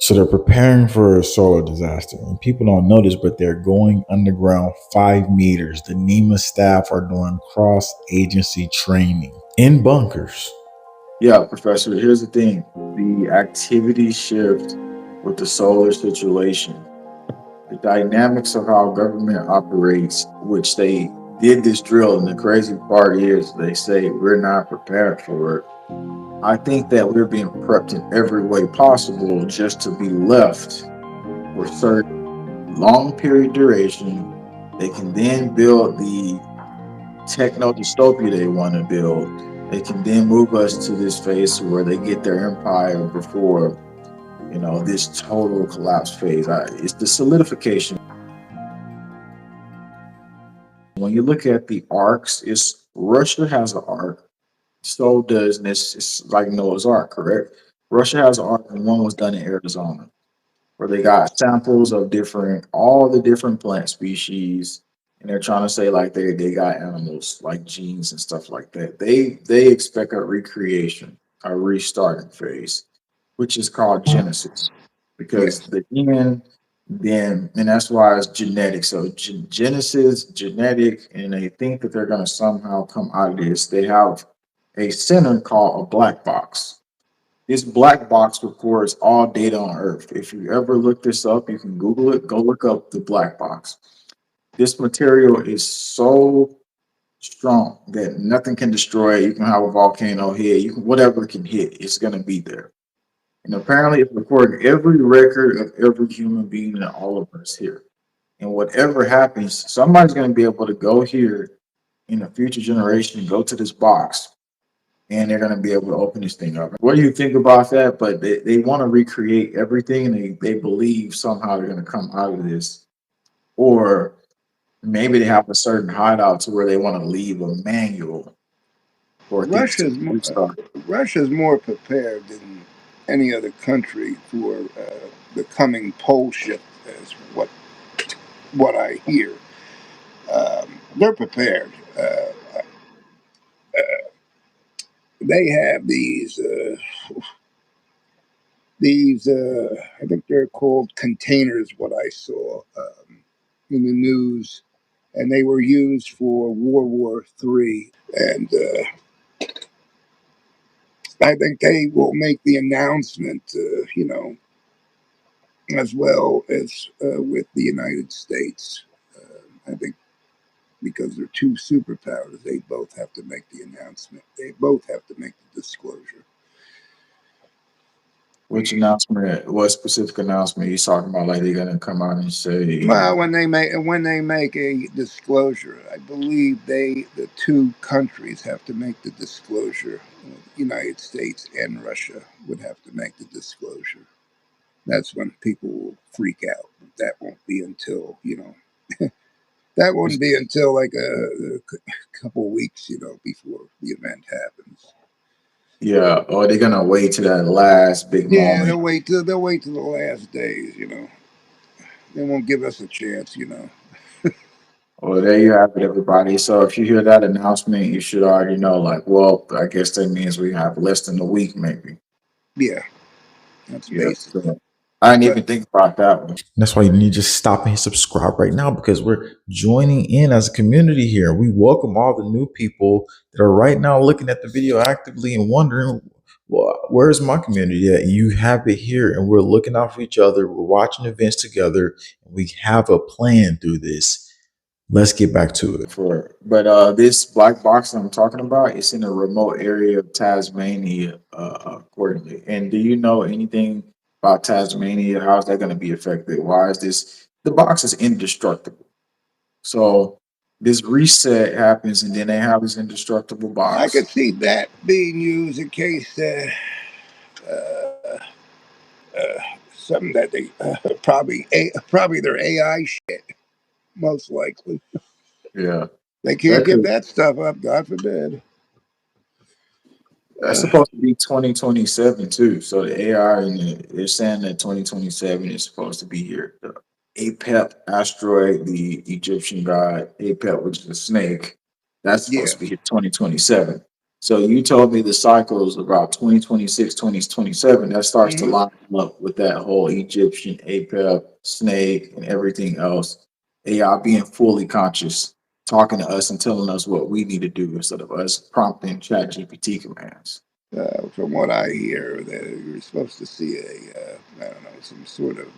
So they're preparing for a solar disaster. And people don't know this, but they're going underground 5 meters. The NEMA staff are doing cross-agency training in bunkers. Yeah, Professor, here's the thing. The activity shift with the solar situation, the dynamics of how government operates, which they did this drill, and the crazy part is they say we're not prepared for it. I think that we're being prepped in every way possible just to be left for certain long period duration. They can then build the techno dystopia they want to build. They can then move us to this phase where they get their empire before, this total collapse phase. It's the solidification. When you look at the arcs, it's Russia has an arc, so does this. It's like Noah's Ark, correct? Russia has an arc, and one was done in Arizona, where they got samples of all the different plant species, and they're trying to say like they got animals like genes and stuff like that. They expect a recreation, a restarting phase, which is called Genesis, because Yes. the end, then, and that's why it's genetic. So Genesis, genetic, and they think that they're going to somehow come out of this. They have a center called a black box. This black box records all data on Earth. If you ever look this up, you can Google it. Go look up the black box. This material is so strong that nothing can destroy it. You can have a volcano hit, you can whatever can hit, it's gonna be there. And apparently it's recording every record of every human being and all of us here. And whatever happens, somebody's gonna be able to go here in a future generation, go to this box, and they're going to be able to open this thing up. What do you think about that? But they want to recreate everything, and they believe somehow they're going to come out of this. Or maybe they have a certain hideout to where they want to leave a manual for things to Russia's mo- restart. Russia's more prepared than any other country for the coming pole shift, is what I hear. They're prepared. They have these I think they're called containers. What I saw in the news, and they were used for World War III, and I think they will make the announcement. As well as with the United States. I think because they're two superpowers, they both have to make the announcement. They both have to make the disclosure. Which announcement, what specific announcement you talking about? Like they're going to come out and say, Well, when they make a disclosure, I believe the two countries have to make the disclosure. United States and Russia would have to make the disclosure. That's when people will freak out. That won't be until that wouldn't be until like a couple weeks, before the event happens. yeah, or they're going to wait to that last big Yeah, moment. they'll wait till the last days. They won't give us a chance. Well, there you have it, everybody. So if you hear that announcement, you should already know, like, well, I guess that means we have less than a week, maybe. Yeah, that's Yeah. basically. So I didn't But even think about that one. That's why you need to just stop and hit subscribe right now because we're joining in as a community here. We welcome all the new people that are right now looking at the video actively and wondering, well, where's my community at? You have it here, and we're looking out for each other. We're watching events together, and we have a plan through this. Let's get back to it. But this black box that I'm talking about, it's in a remote area of Tasmania, accordingly. And do you know anything about Tasmania? How's that going to be affected? Why is this? The box is indestructible. So this reset happens, and then they have this indestructible I box. could see that being used in case uh, something that they probably their AI shit, most likely. Yeah, They can't that give could. that stuff up, God forbid. That's Uh, supposed to be 2027 too. So the AI, and they're saying that 2027 is supposed to be here. The Apep asteroid, the Egyptian god Apep, which is a snake, that's supposed yeah, to be here 2027. So you told me the cycle is about 2026, 2027. That starts to Hmm. line up with that whole Egyptian APEP, snake, and everything else. AI being fully conscious, talking to us and telling us what we need to do instead of us prompting chat GPT commands. From what I hear, that you're supposed to see I don't know, some sort of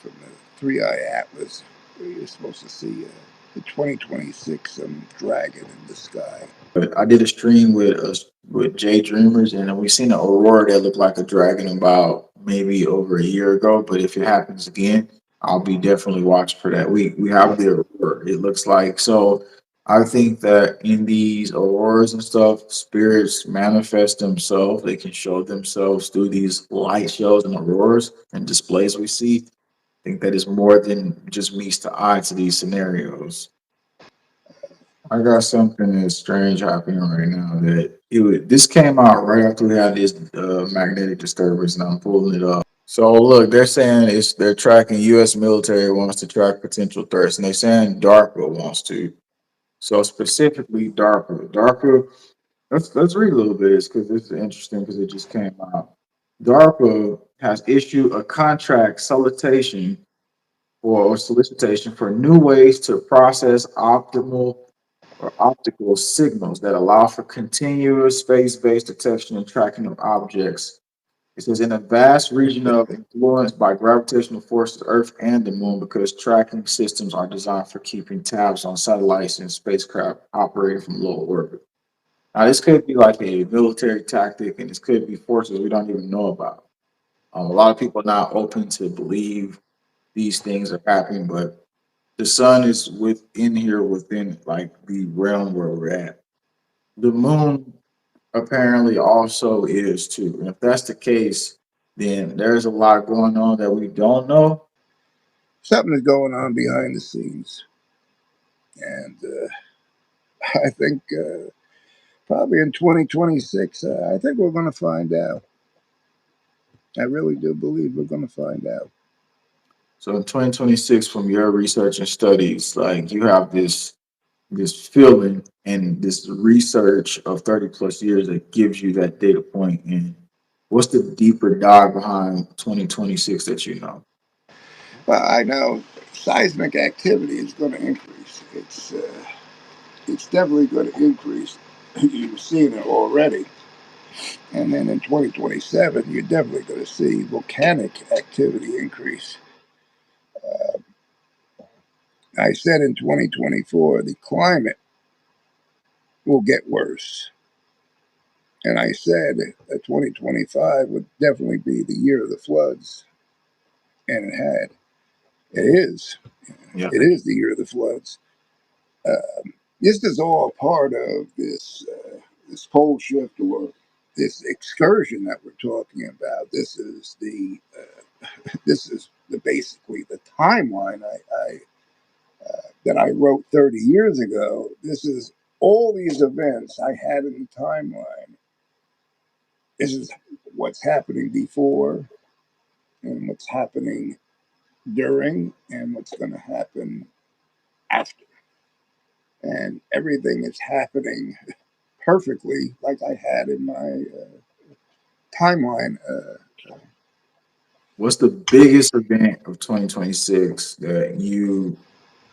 from the Three Eye Atlas, where you're supposed to see the 2026 dragon in the sky. But I did a stream with Jay Dreamers, and we seen an aurora that looked like a dragon about maybe over a year ago. But if it happens again, I'll be definitely watching for that. We have the aurora. It looks like so. I think that in these auroras and stuff, spirits manifest themselves. They can show themselves through these light shows and auroras and displays we see. I think that is more than just meets the eye to these scenarios. I got something that's strange happening right now. That it would, this came out right after we had this magnetic disturbance, and I'm pulling it up. So look, they're saying they're tracking U.S. military wants to track potential threats, and they're saying DARPA wants to. So specifically DARPA. DARPA. Let's read a little bit of this because this is interesting because it just came out. DARPA has issued a contract solicitation for new ways to process optical signals that allow for continuous space-based detection and tracking of objects. It says in a vast region of influence by gravitational forces, Earth and the Moon, because tracking systems are designed for keeping tabs on satellites and spacecraft operating from low orbit. Now, this could be like a military tactic, and this could be forces we don't even know about. A lot of people are not open to believe these things are happening, but the sun is within here, within like the realm where we're at. The moon apparently also is too. And if that's the case, then there's a lot going on that we don't know. Something is going on behind the scenes, and I think probably in 2026, I think we're going to find out. I really do believe we're going to find out. So in 2026, from your research and studies, like you have this feeling and this research of 30 plus years that gives you that data point. And what's the deeper dive behind 2026 that you know? Well, I know seismic activity is going to increase. It's definitely going to increase. You're seeing it already. And then in 2027, you're definitely going to see volcanic activity increase. I said in 2024, the climate will get worse. And I said that 2025 would definitely be the year of the floods. And it had. It is. Yeah. It is the year of the floods. This is all part of this pole shift or this excursion that we're talking about. This is basically the timeline I that I wrote 30 years ago. This is all these events I had in the timeline. This is what's happening before and what's happening during and what's going to happen after. And everything is happening perfectly like I had in my timeline. What's the biggest event of 2026 that you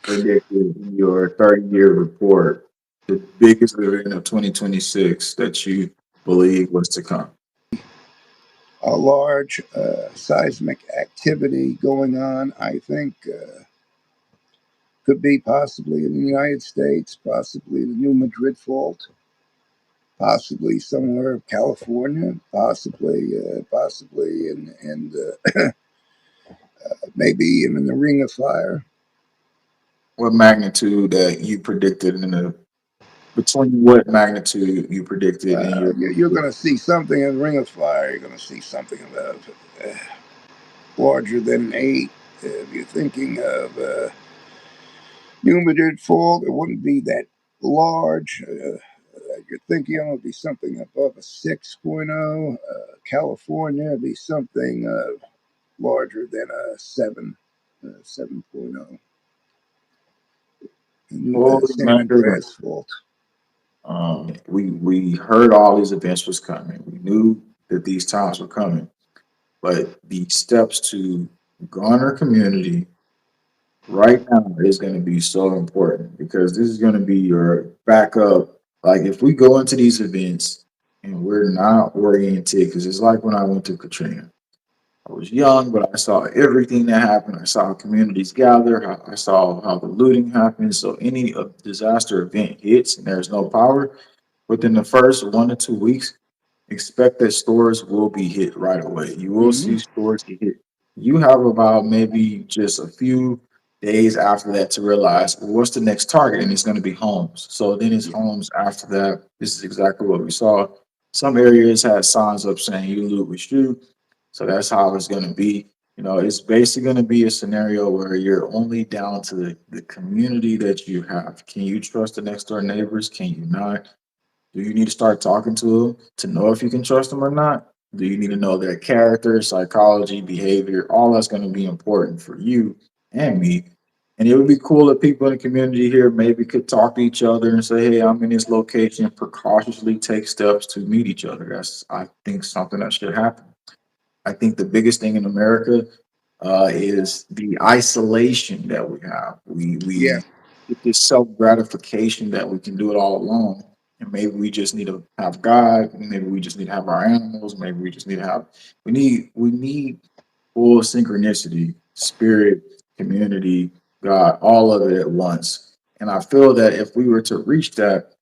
predicted in your 30-year report? The biggest event of 2026 that you believe was to come? A large seismic activity going on, I think, could be possibly in the United States, possibly the New Madrid Fault, possibly somewhere in California, possibly maybe even in the Ring of Fire. What magnitude that you predicted in the between what magnitude you predicted in your You're going to see something in the Ring of Fire. You're going to see something about uh, larger than an 8. If you're thinking of New Madrid Fault, it wouldn't be that large. You're thinking it would be something above a 6.0. California would be something larger than a 7.0. holy San mackerel? Andreas Fault. We heard all these events was coming. We knew that these times were coming, but the steps to garner community right now is going to be so important because this is going to be your backup. Like if we go into these events and we're not oriented, because it's like when I went to Katrina. I was young, but I saw everything that happened. I saw how communities gather. I saw how the looting happens. So any disaster event hits and there's no power, within the first 1 to 2 weeks, expect that stores will be hit right away. You will Hmm. see stores get hit. You have about maybe just a few days after that to realize, well, what's the next target, and it's going to be homes. So then it's Yeah. homes after that. This is exactly what we saw. Some areas had signs up saying "You loot, we shoot." So that's how it's going to be. It's basically going to be a scenario where you're only down to the community that you have. Can you trust the next door neighbors? Can you not? Do you need to start talking to them to know if you can trust them or not? Do you need to know their character, psychology, behavior? All that's going to be important for you and me. And it would be cool if people in the community here maybe could talk to each other and say, "Hey, I'm in this location," precautiously take steps to meet each other. That's, I think, something that should happen. I think the biggest thing in America is the isolation that we have. Yeah. We get this self gratification that we can do it all alone, and maybe we just need to have God. Maybe we just need to have our animals. Maybe we just need to have. We need full synchronicity, spirit, community, God, all of it at once. And I feel that if we were to reach that,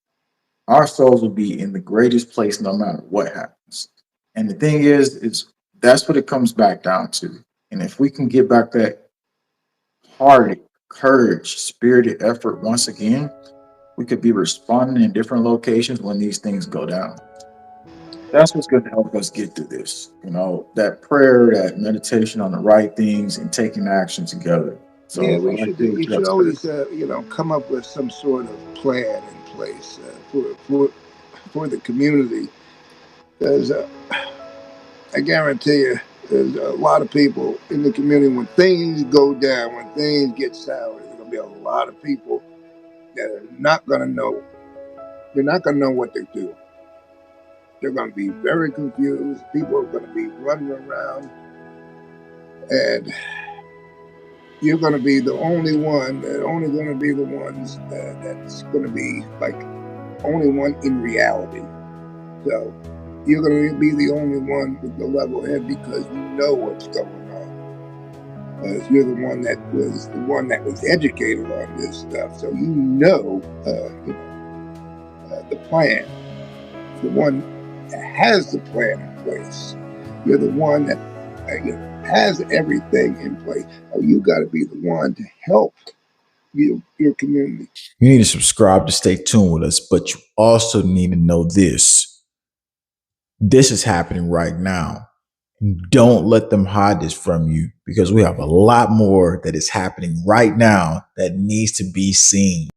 our souls will be in the greatest place no matter what happens. And the thing is that's what it comes back down to. And if we can get back that heart, courage, spirited effort once again, we could be responding in different locations when these things go down. That's what's going to help us get through this. That prayer, that meditation on the right things, and taking action together. Yeah, So I like to hear we what you have should to say. always, come up with some sort of plan in place for the community. Because I guarantee you, there's a lot of people in the community when things go down, when things get sour. There's gonna be a lot of people that are not gonna know. They're not gonna know what to do. They're gonna be very confused. People are gonna be running around, and you're gonna be the only one. They're only gonna be the ones that's gonna be like only one in reality. So you're going to be the only one with the level head because you know what's going on. You're the one that was educated on this stuff, so the plan. The one that has the plan in place. You're the one that has everything in place. So you got to be the one to help your community. You need to subscribe to stay tuned with us, but you also need to know this. This is happening right now. Don't let them hide this from you because we have a lot more that is happening right now that needs to be seen.